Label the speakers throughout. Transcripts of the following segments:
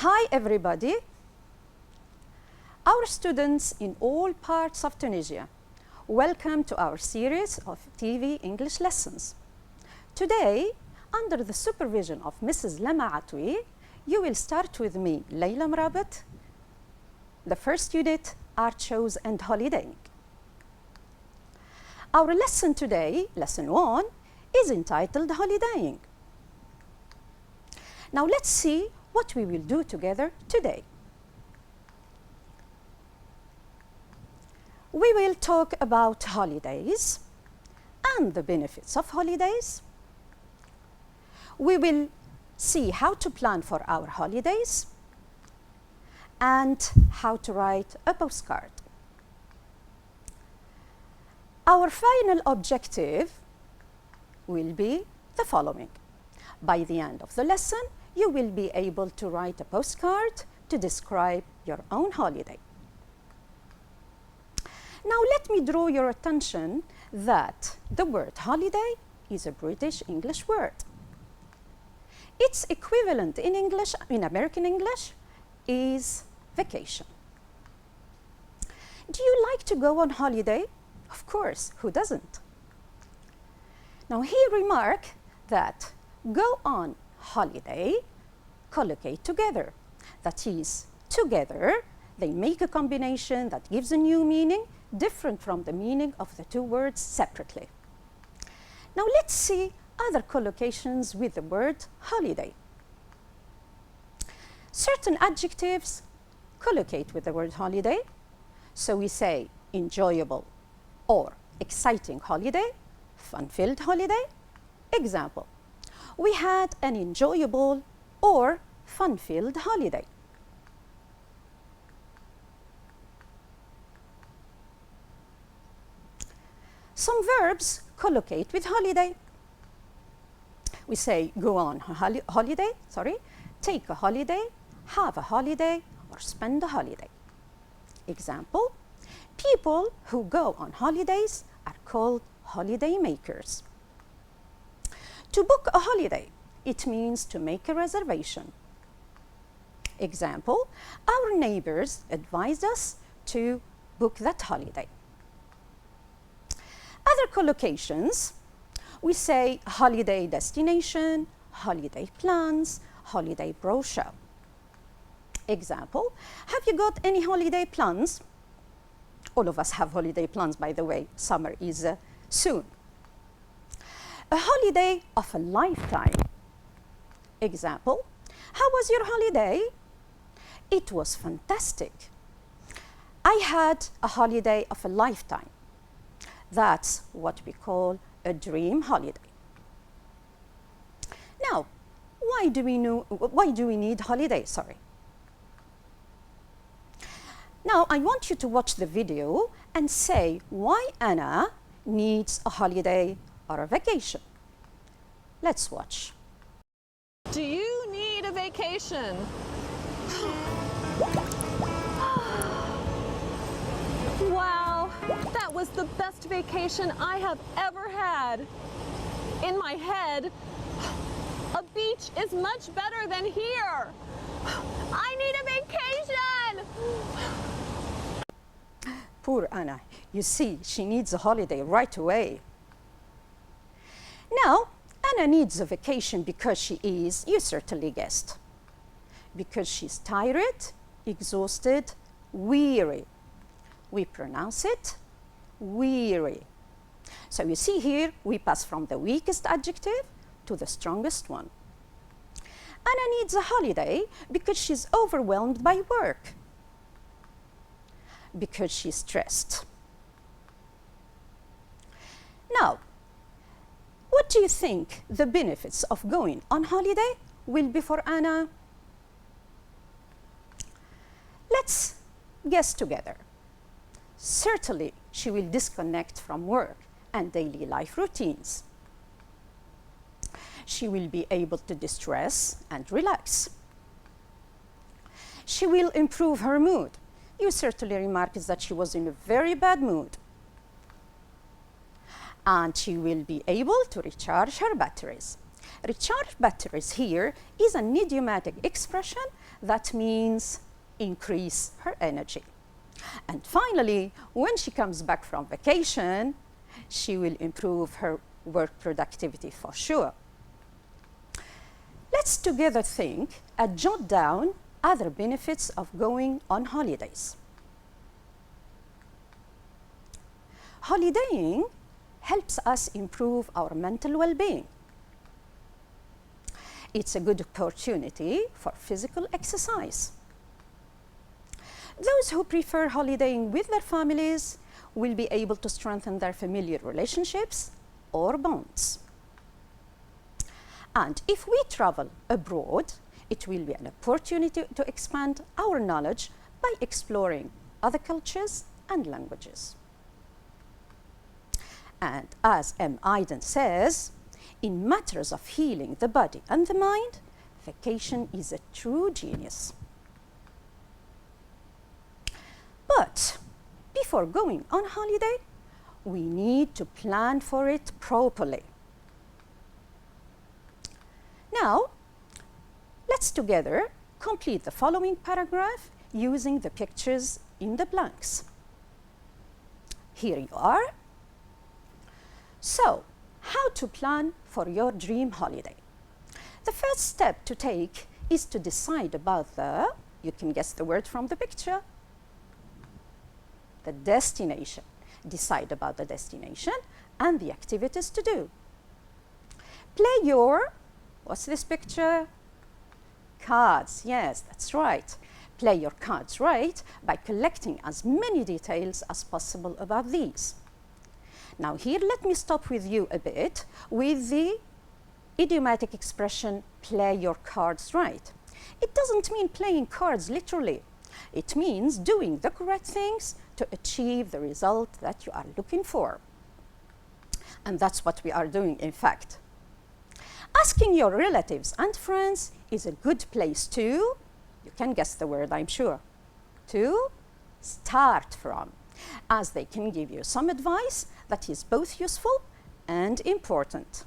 Speaker 1: Hi everybody. Our students in all parts of Tunisia, welcome to our series of TV English lessons. Today, under the supervision of Mrs. Lama Atwi, you will start with me, Layla Mrabat, the first unit, Art Shows and Holidaying. Our lesson today, lesson 1, is entitled Holidaying. Now let's see what we will do together today. We will talk about holidays and the benefits of holidays. We will see how to plan for our holidays and how to write a postcard. Our final objective will be the following. By the end of the lesson, you will be able to write a postcard to describe your own holiday. Now let me draw your attention that the word holiday is a British English word. Its equivalent in English, in American English, is vacation. Do you like to go on holiday? Of course, who doesn't? Now here remark that go on holiday collocate together. That is, together they make a combination that gives a new meaning different from the meaning of the two words separately. Now let's see other collocations with the word holiday. Certain adjectives collocate with the word holiday. So we say enjoyable or exciting holiday, fun-filled holiday. Example, we had an enjoyable or fun-filled holiday. Some verbs collocate with holiday. We say go on holiday, take a holiday, have a holiday, or spend a holiday. Example, people who go on holidays are called holiday makers. To book a holiday, it means to make a reservation. Example, our neighbors advised us to book that holiday. Other collocations, we say holiday destination, holiday plans, holiday brochure. Example, have you got any holiday plans? All of us have holiday plans, by the way. Summer is soon. A holiday of a lifetime. Example, how was your holiday? It was fantastic. I had a holiday of a lifetime. That's what we call a dream holiday. Now, why do we need holidays? Now, I want you to watch the video and say why Anna needs a holiday or a vacation. Let's watch.
Speaker 2: Do you need a vacation? Wow, that was the best vacation I have ever had. In my head, a beach is much better than here. I need a vacation!
Speaker 1: Poor Anna. You see, she needs a holiday right away. Now, Anna needs a vacation because she is, you certainly guessed, because she's tired, exhausted, weary. We pronounce it weary. So you see here, we pass from the weakest adjective to the strongest one. Anna needs a holiday because she's overwhelmed by work, because she's stressed. Now, what do you think the benefits of going on holiday will be for Anna? Let's guess together. Certainly, she will disconnect from work and daily life routines. She will be able to distress and relax. She will improve her mood. You certainly remarked that she was in a very bad mood. And she will be able to recharge her batteries. Recharge batteries here is an idiomatic expression that means increase her energy. And finally, when she comes back from vacation, she will improve her work productivity for sure. Let's together think and jot down other benefits of going on holidays. Holidaying helps us improve our mental well-being. It's a good opportunity for physical exercise. Those who prefer holidaying with their families will be able to strengthen their familiar relationships or bonds. And if we travel abroad, it will be an opportunity to expand our knowledge by exploring other cultures and languages. And as M. Iden says, in matters of healing the body and the mind, vacation is a true genius. But before going on holiday, we need to plan for it properly. Now, let's together complete the following paragraph using the pictures in the blanks. Here you are. So, how to plan for your dream holiday? The first step to take is to decide about you can guess the word from the picture, the destination. Decide about the destination and the activities to do. Play your, what's this picture? Cards, yes, that's right. Play your cards right by collecting as many details as possible about these. Now here, let me stop with you a bit with the idiomatic expression, play your cards right. It doesn't mean playing cards literally. It means doing the correct things to achieve the result that you are looking for. And that's what we are doing, in fact. Asking your relatives and friends is a good place to, you can guess the word, I'm sure, to start from, as they can give you some advice that is both useful and important.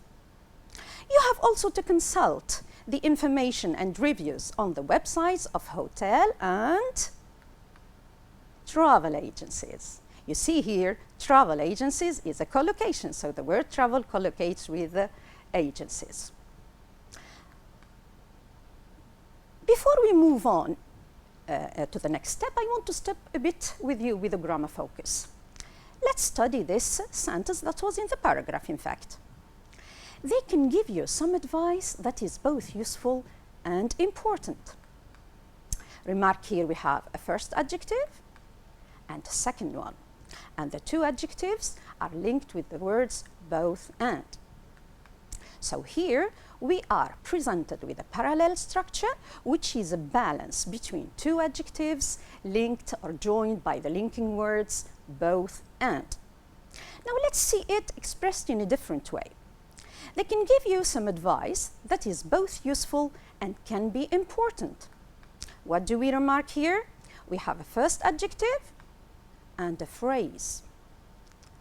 Speaker 1: You have also to consult the information and reviews on the websites of hotel and travel agencies. You see here, travel agencies is a collocation, so the word travel collocates with the agencies. Before we move on to the next step, I want to step a bit with you with a grammar focus. Let's study this sentence that was in the paragraph, in fact. They can give you some advice that is both useful and important. Remark here we have a first adjective and a second one. And the two adjectives are linked with the words both and. So here we are presented with a parallel structure, which is a balance between two adjectives linked or joined by the linking words both and. Now let's see it expressed in a different way. They can give you some advice that is both useful and can be important. What do we remark here? We have a first adjective and a phrase.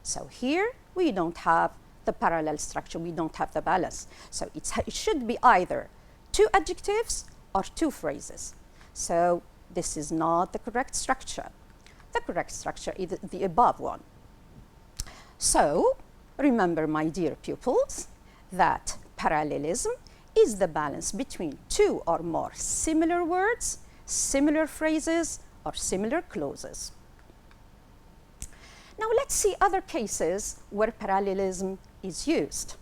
Speaker 1: So here we don't have the parallel structure, we don't have the balance. So it should be either two adjectives or two phrases. So this is not the correct structure. The correct structure is the above one. So remember, my dear pupils, that parallelism is the balance between two or more similar words, similar phrases, or similar clauses. Now let's see other cases where parallelism is used.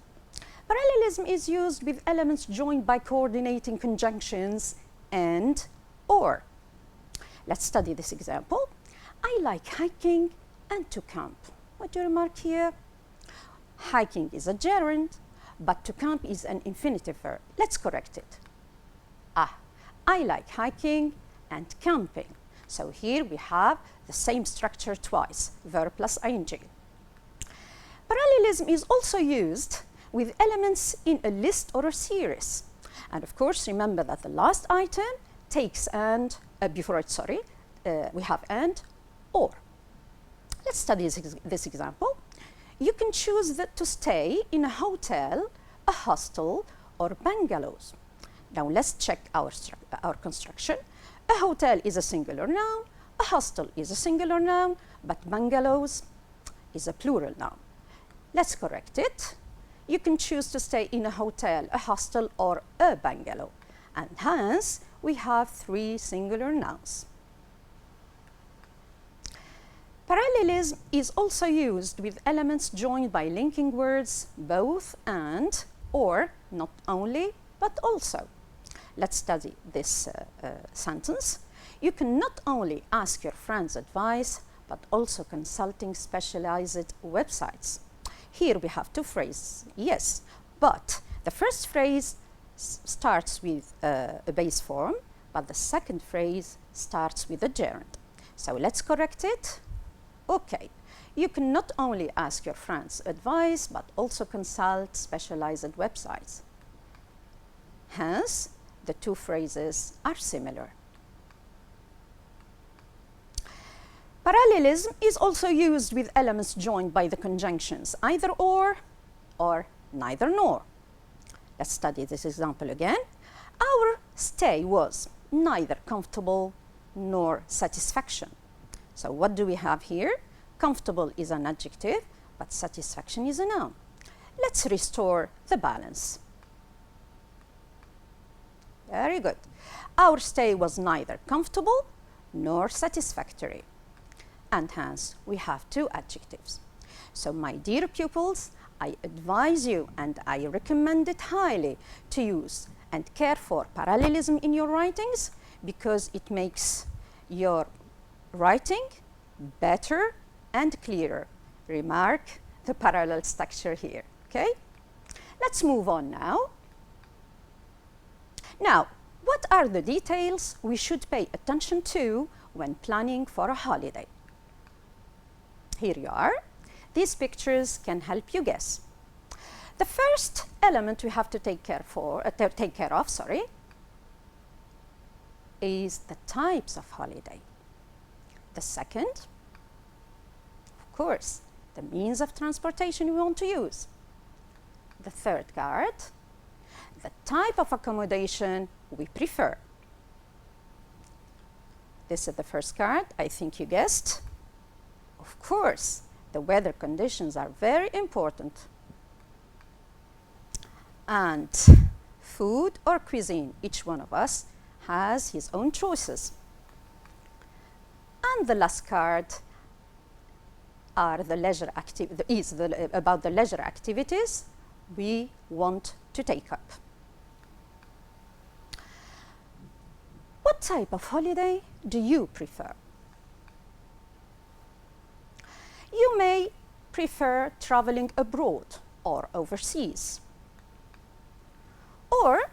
Speaker 1: Parallelism is used with elements joined by coordinating conjunctions and or. Let's study this example. I like hiking and to camp. What do you remark here? Hiking is a gerund, but to camp is an infinitive verb. Let's correct it. I like hiking and camping. So here we have the same structure twice, verb plus ing. Parallelism is also used with elements in a list or a series. And of course, remember that the last item takes and, we have and or. Let's study this example. You can choose to stay in a hotel, a hostel, or bungalows. Now let's check our construction. A hotel is a singular noun, a hostel is a singular noun, but bungalows is a plural noun. Let's correct it. You can choose to stay in a hotel, a hostel, or a bungalow. And hence, we have 3 singular nouns. Parallelism is also used with elements joined by linking words both and, or not only, but also. Let's study this sentence. You can not only ask your friends advice, but also consulting specialized websites. Here we have 2 phrases, yes, but the first phrase starts with a base form, but the second phrase starts with a gerund. So let's correct it. Okay, you can not only ask your friends advice, but also consult specialized websites. Hence, the 2 phrases are similar. Parallelism is also used with elements joined by the conjunctions either or neither nor. Let's study this example again. Our stay was neither comfortable nor satisfaction. So what do we have here? Comfortable is an adjective, but satisfaction is a noun. Let's restore the balance. Very good. Our stay was neither comfortable nor satisfactory. And hence, we have 2 adjectives. So my dear pupils, I advise you and I recommend it highly to use and care for parallelism in your writings because it makes your writing better and clearer. Remark the parallel structure here, okay? Let's move on now. Now, what are the details we should pay attention to when planning for a holiday? Here you are. These pictures can help you guess. The first element we have to take care of, is the types of holiday. The second, of course, the means of transportation we want to use. The third card, the type of accommodation we prefer. This is the first card, I think you guessed. Of course, the weather conditions are very important. And food or cuisine, each one of us has his own choices. And the last card are the about the leisure activities we want to take up. What type of holiday do you prefer? You may prefer traveling abroad or overseas. Or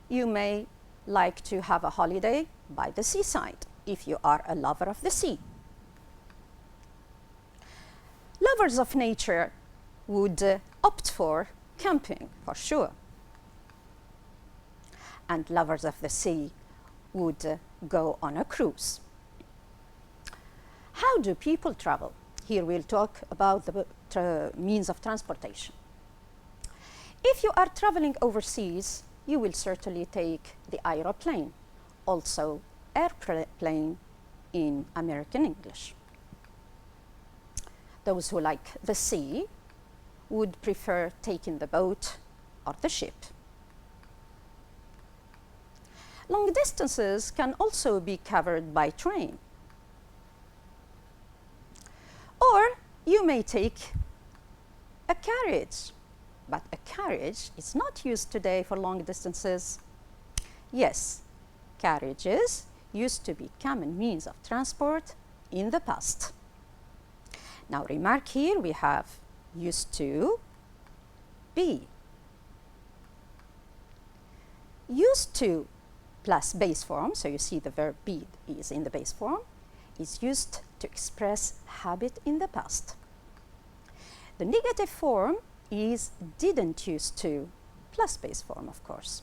Speaker 1: you may like to have a holiday by the seaside if you are a lover of the sea. Lovers of nature would opt for camping, for sure. And lovers of the sea would go on a cruise. How do people travel? Here we'll talk about the means of transportation. If you are traveling overseas, you will certainly take the aeroplane, also airplane in American English. Those who like the sea would prefer taking the boat or the ship. Long distances can also be covered by train. Or you may take a carriage, but a carriage is not used today for long distances. Yes, carriages used to be common means of transport in the past. Now remark here we have used to be. Used to plus base form, so you see the verb be is in the base form, is used to express habit in the past. The negative form is didn't used to plus base form, of course.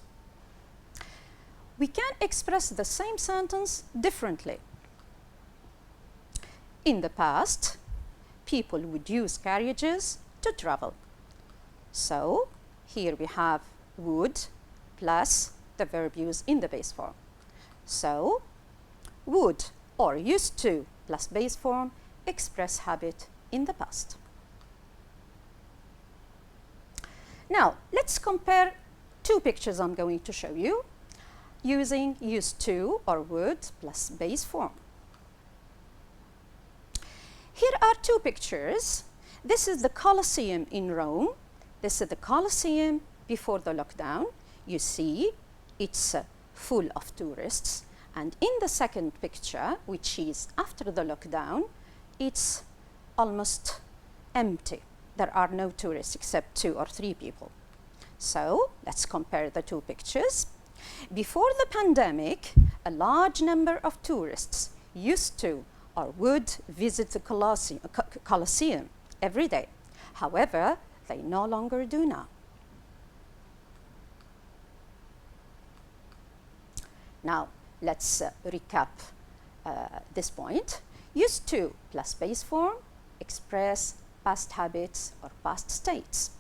Speaker 1: We can express the same sentence differently. In the past, people would use carriages to travel. So here we have would plus the verb use in the base form. So, would or used to plus base form express habit in the past. Now, let's compare two pictures I'm going to show you using used to or would plus base form. Here are two pictures. This is the Colosseum in Rome. This is the Colosseum before the lockdown. You see, it's full of tourists. And in the second picture, which is after the lockdown, it's almost empty. There are no tourists except 2 or 3 people. So let's compare the two pictures. Before the pandemic, a large number of tourists used to or would visit the Colosseum every day. However, they no longer do now. Now, let's recap this point. Used to plus base form express past habits or past states.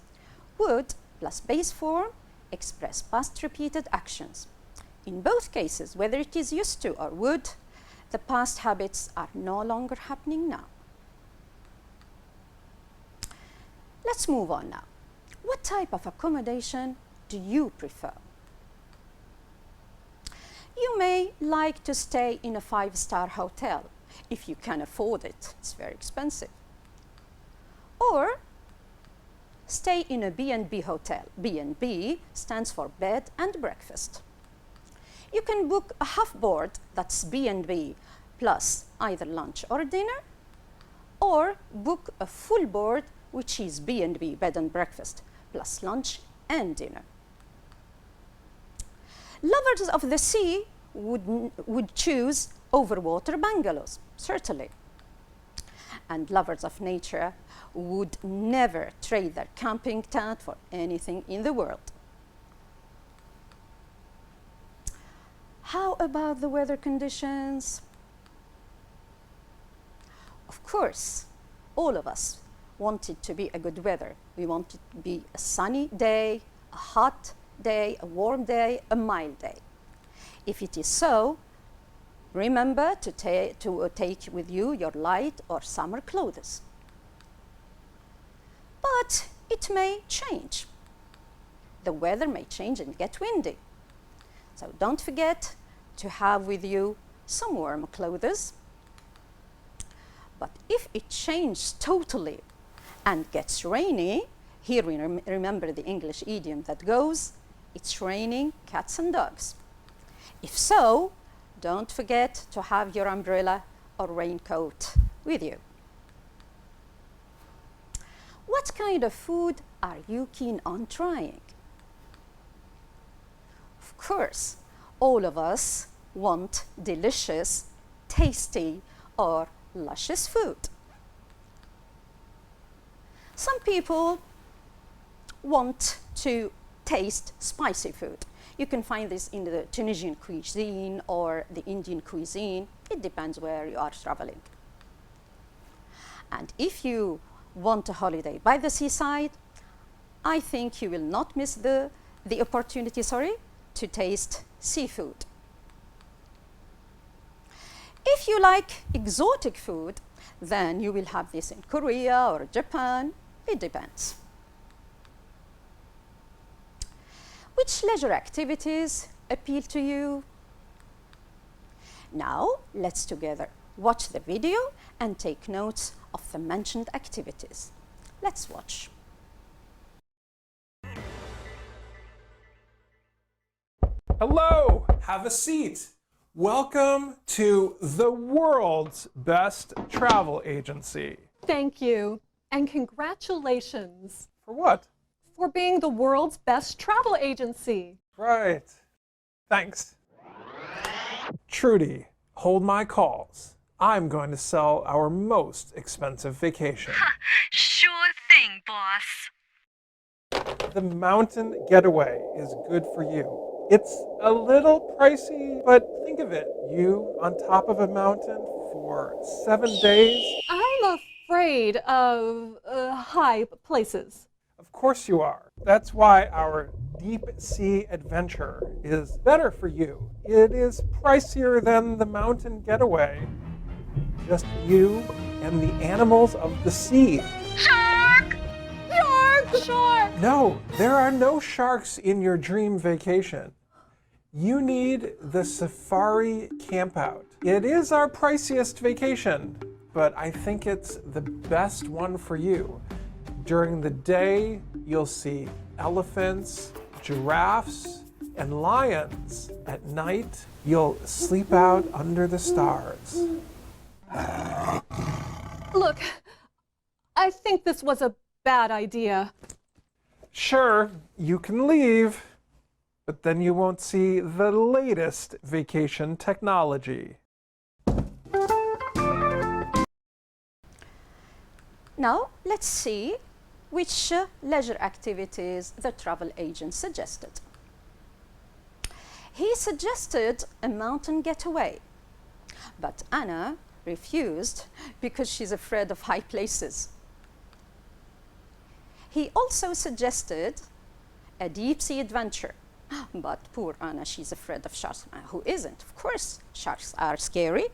Speaker 1: Would plus base form express past repeated actions. In both cases, whether it is used to or would, the past habits are no longer happening now. Let's move on now. What type of accommodation do you prefer? You may like to stay in a 5-star hotel if you can afford it. It's very expensive. Or stay in a B&B hotel. B&B stands for bed and breakfast. You can book a half board, that's B&B, plus either lunch or dinner, or book a full board, which is B&B, bed and breakfast, plus lunch and dinner. Lovers of the sea would choose overwater bungalows, certainly. And lovers of nature would never trade their camping tent for anything in the world. How about the weather conditions? Of course, all of us want it to be a good weather. We want it to be a sunny day, a hot day, a warm day, a mild day. If it is so, remember to take with you your light or summer clothes. But it may change. The weather may change and get windy. So don't forget to have with you some warm clothes. But if it changes totally and gets rainy, here we remember the English idiom that goes, it's raining cats and dogs. If so, don't forget to have your umbrella or raincoat with you. What kind of food are you keen on trying? Of course, all of us want delicious, tasty, or luscious food. Some people want to taste spicy food. You can find this in the Tunisian cuisine or the Indian cuisine. It depends where you are traveling. And if you want a holiday by the seaside, I think you will not miss the opportunity, to taste seafood. If you like exotic food, then you will have this in Korea or Japan. It depends. Which leisure activities appeal to you? Now, let's together watch the video and take notes of the mentioned activities. Let's watch.
Speaker 3: Hello, have a seat. Welcome to the world's best travel agency.
Speaker 2: Thank you, and congratulations
Speaker 3: For what?
Speaker 2: for being the world's best travel agency.
Speaker 3: Right. Thanks. Trudy, hold my calls. I'm going to sell our most expensive vacation.
Speaker 4: Sure thing, boss.
Speaker 3: The mountain getaway is good for you. It's a little pricey, but think of it. You on top of a mountain for 7 days.
Speaker 2: I'm afraid of high places.
Speaker 3: Of Of course you are. That's why our deep sea adventure is better for you. It is pricier than the mountain getaway. Just you and the animals of the sea.
Speaker 4: Shark!
Speaker 2: Shark!
Speaker 3: No, there are no sharks in your dream vacation. You need the safari campout. It is our priciest vacation, but I think it's the best one for you. During the day, you'll see elephants, giraffes, and lions. At night, you'll sleep out under the stars.
Speaker 2: Look, I think this was a bad idea.
Speaker 3: Sure, you can leave, but then you won't see the latest vacation technology.
Speaker 1: Now, let's see which leisure activities the travel agent suggested. He suggested a mountain getaway, but Anna refused because she's afraid of high places. He also suggested a deep sea adventure, but poor Anna, she's afraid of sharks. Who isn't? Of course, sharks are scary.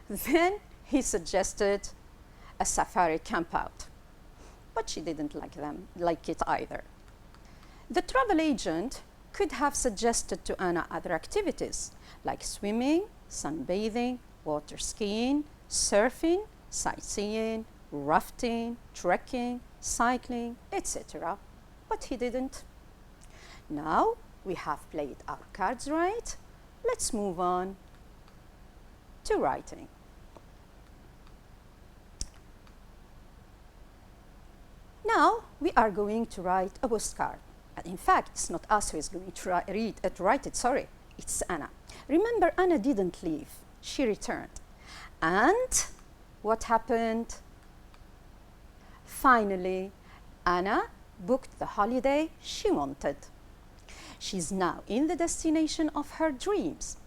Speaker 1: Then he suggested a safari campout, but she didn't like it either. The travel agent could have suggested to Anna other activities like swimming, sunbathing, water skiing, surfing, sightseeing, rafting, trekking, cycling, etc. But he didn't. Now we have played our cards right. Let's move on to writing. Now we are going to write a postcard. And in fact, it's not us who is going to write it, sorry. It's Anna. Remember, Anna didn't leave. She returned. And what happened? Finally, Anna booked the holiday she wanted. She's now in the destination of her dreams.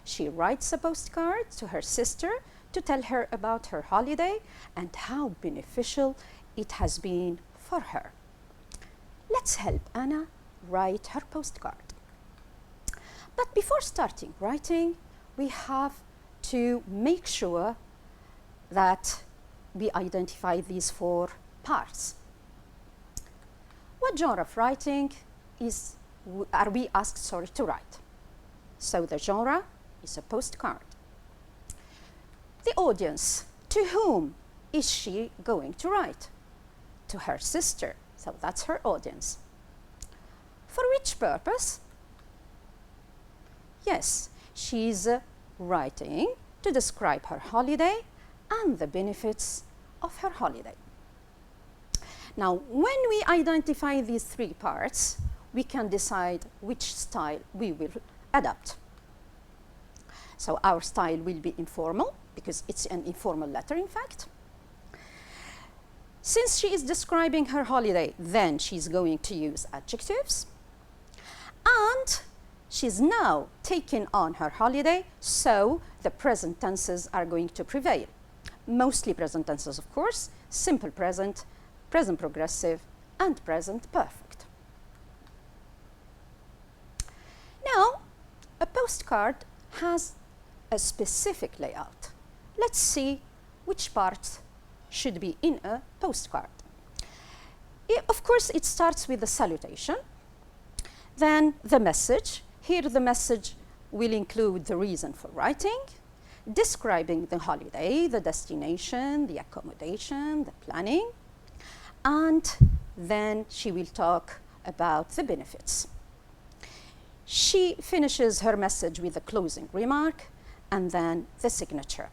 Speaker 1: She writes a postcard to her sister to tell her about her holiday and how beneficial it has been for her. Let's help Anna write her postcard. But before starting writing, we have to make sure that we identify these 4 parts. What genre of writing are we asked to write? So the genre is a postcard. The audience, to whom is she going to write? To her sister, so that's her audience. For which purpose? Yes, she's writing to describe her holiday and the benefits of her holiday. Now, when we identify these 3 parts, we can decide which style we will adopt. So our style will be informal, because it's an informal letter, in fact. Since she is describing her holiday, then she's going to use adjectives. And she's now taking on her holiday, so the present tenses are going to prevail. Mostly present tenses, of course, simple present, present progressive, and present perfect. Now, a postcard has a specific layout. Let's see which parts should be in a postcard. Of course, it starts with the salutation, then the message. Here the message will include the reason for writing, describing the holiday, the destination, the accommodation, the planning, and then she will talk about the benefits. She finishes her message with a closing remark and then the signature.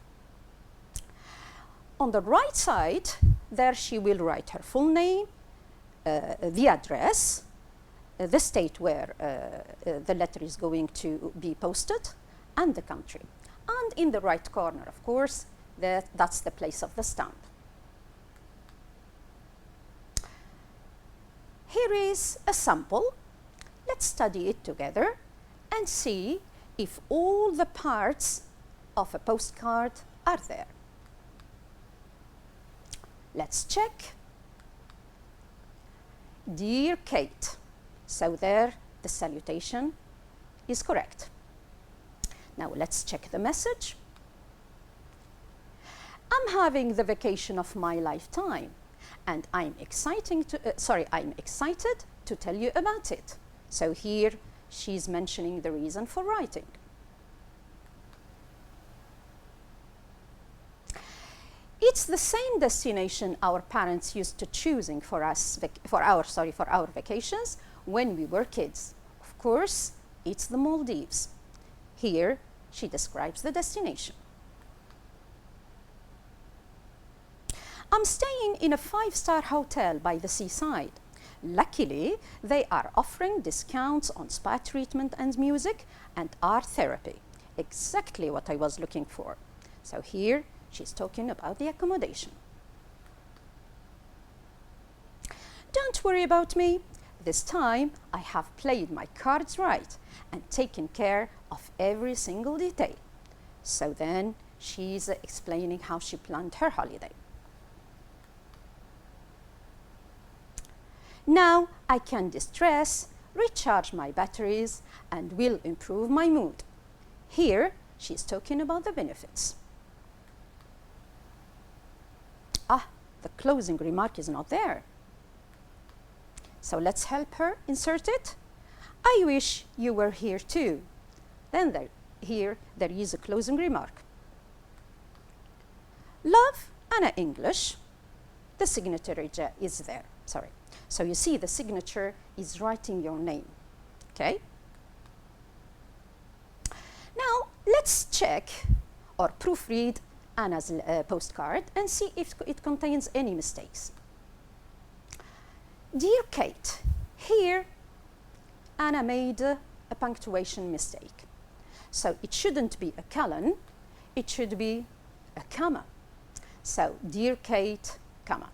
Speaker 1: On the right side, there she will write her full name, the address, the state where the letter is going to be posted, and the country. And in the right corner, of course, that's the place of the stamp. Here is a sample. Let's study it together and see if all the parts of a postcard are there. Let's check. Dear Kate. So there, the salutation is correct. Now let's check the message. I'm having the vacation of my lifetime, and I'm excited to tell you about it. So here she's mentioning the reason for writing. It's the same destination our parents used to choosing for our vacations when we were kids. Of course, it's the Maldives. Here she describes the destination. I'm staying in a 5-star hotel by the seaside. Luckily, they are offering discounts on spa treatment and music and art therapy. Exactly what I was looking for. So here she's talking about the accommodation. Don't worry about me. This time I have played my cards right and taken care of every single detail. So then she's explaining how she planned her holiday. Now I can distress, recharge my batteries, and will improve my mood. Here she's talking about the benefits. The closing remark is not there. So let's help her insert it. I wish you were here too. Then here there is a closing remark. Love Anna English. The signature is there. Sorry. So you see the signature is writing your name. Okay? Now let's check or proofread Anna's postcard and see if it contains any mistakes. Dear Kate, here Anna made a punctuation mistake. So it shouldn't be a colon, it should be a comma. So, dear Kate, comma.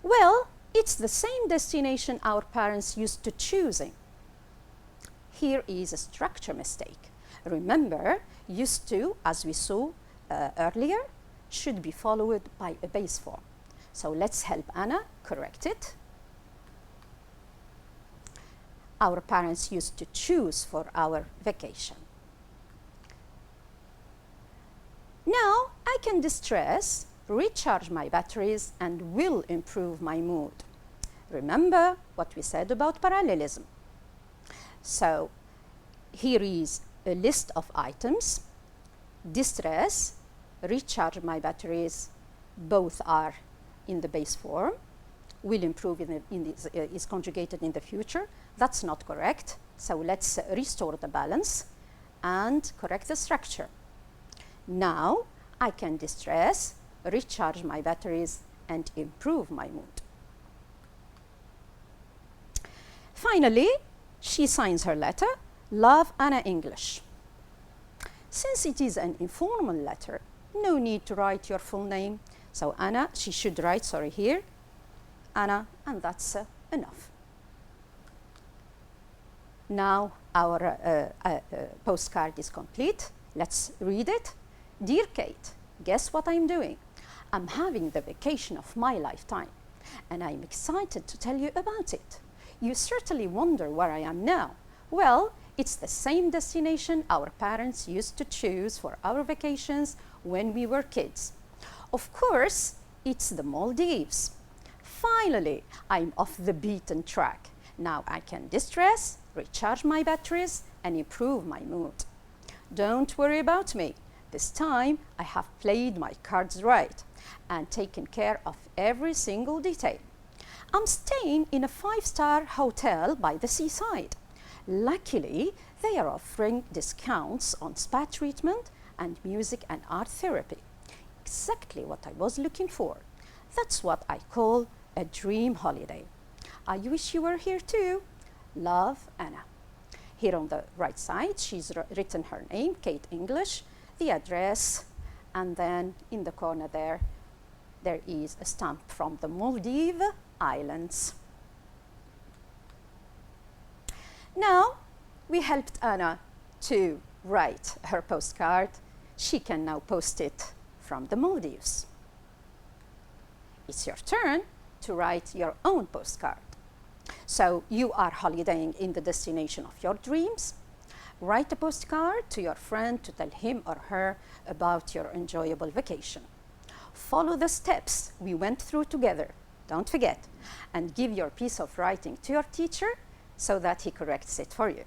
Speaker 1: Well, it's the same destination our parents used to choosing. Here is a structure mistake. Remember, used to, as we saw earlier, should be followed by a base form. So let's help Anna correct it. Our parents used to choose for our vacation. Now I can distress, recharge my batteries, and will improve my mood. Remember what we said about parallelism. So here is a list of items. Distress, recharge my batteries, both are in the base form. Will improve is conjugated in the future. That's not correct. So let's restore the balance and correct the structure. Now I can distress, recharge my batteries, and improve my mood. Finally, she signs her letter, Love Anna English. Since it is an informal letter, no need to write your full name. So Anna, she should write, here, Anna, and that's enough. Now our postcard is complete. Let's read it. Dear Kate, guess what I'm doing? I'm having the vacation of my lifetime, and I'm excited to tell you about it. You certainly wonder where I am now. Well, it's the same destination our parents used to choose for our vacations when we were kids. Of course, it's the Maldives. Finally, I'm off the beaten track. Now I can distress, recharge my batteries, and improve my mood. Don't worry about me. This time, I have played my cards right and taken care of every single detail. I'm staying in a 5-star hotel by the seaside. Luckily, they are offering discounts on spa treatment and music and art therapy. Exactly what I was looking for. That's what I call a dream holiday. I wish you were here too. Love, Anna. Here on the right side, she's written her name, Kate English, the address, and then in the corner there is a stamp from the Maldives Islands. Now, we helped Anna to write her postcard. She can now post it from the Maldives. It's your turn. to write your own postcard. So you are holidaying in the destination of your dreams. Write a postcard to your friend to tell him or her about your enjoyable vacation. Follow the steps we went through together, don't forget, and give your piece of writing to your teacher so that he corrects it for you.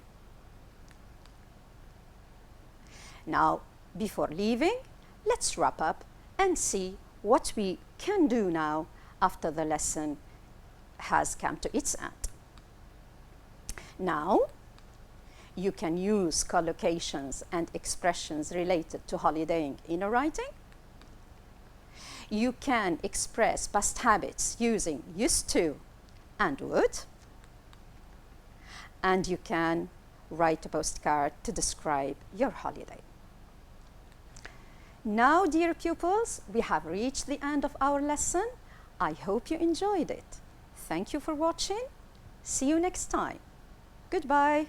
Speaker 1: Now, before leaving, let's wrap up and see what we can do now after the lesson has come to its end. Now, you can use collocations and expressions related to holidaying in a writing. You can express past habits using used to and would. And you can write a postcard to describe your holiday. Now, dear pupils, we have reached the end of our lesson. I hope you enjoyed it. Thank you for watching. See you next time. Goodbye.